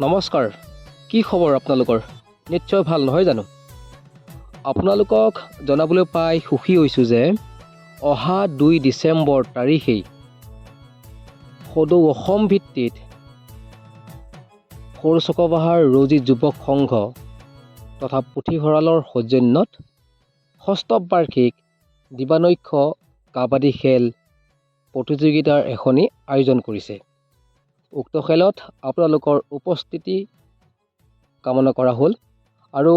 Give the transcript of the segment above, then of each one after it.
নমস্কাৰ, কি খবৰ আপোনালোকৰ? নিশ্চয় ভাল নহয় জানো? আপোনালোকক জনাবলৈ পাই সুখী হৈছোঁ যে অহা 2 ডিচেম্বৰ তাৰিখেই সদৌ অসম ভিত্তিত সৰু চকবাহাৰ ৰৌজী যুৱক সংঘ তথা পুথিভঁৰালৰ সৌজন্যত ষষ্ঠ বাৰ্ষিক দিবানৈক্ষ কাবাডী খেল প্ৰতিযোগিতাৰ এখনি আয়োজন কৰিছে। উক্ত খেলত আপোনালোকৰ উপস্থিতি কামনা কৰা হ'ল আৰু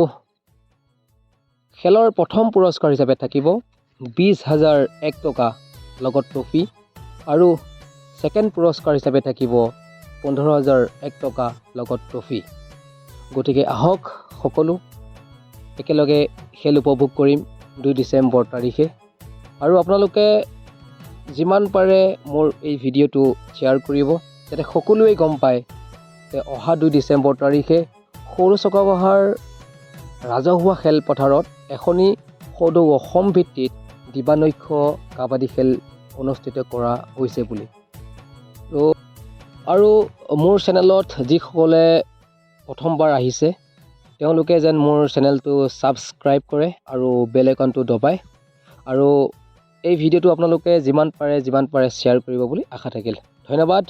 খেলৰ প্ৰথম পুৰস্কাৰ হিচাপে থাকিব 20,001 টকা লগত ট্ৰফি আৰু ছেকেণ্ড পুৰস্কাৰ হিচাপে থাকিব 15,001 টকা লগত ট্ৰফি। গতিকে আহক সকলো একেলগে খেল উপভোগ কৰিম 2 ডিচেম্বৰ তাৰিখে। আৰু আপোনালোকে যিমান পাৰে মোৰ এই ভিডিঅ'টো শ্বেয়াৰ কৰিব যাতে সকলোৱে গম পায় যে অহা 2 ডিচেম্বৰ তাৰিখে সৰু চকবাহাৰ ৰাজহুৱা খেলপথাৰত এখনি সদৌ অসম ভিত্তিত দিবানৈক্ষ কাবাডী খেল অনুষ্ঠিত কৰা হৈছে বুলি। আৰু মোৰ চেনেলত যিসকলে প্ৰথমবাৰ আহিছে তেওঁলোকে যেন মোৰ চেনেলটো ছাবস্ক্ৰাইব কৰে আৰু বেল আইকনটো দবায় আৰু এই ভিডিঅ'টো আপোনালোকে যিমান পাৰে শ্বেয়াৰ কৰিব বুলি আশা থাকিল। ধন্যবাদ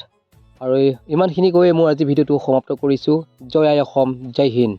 আৰু ইমানখিনি কৈয়ে মই আজি ভিডিঅ'টো সমাপ্ত কৰিছোঁ। জয় আই অসম, জয় হিন্দ।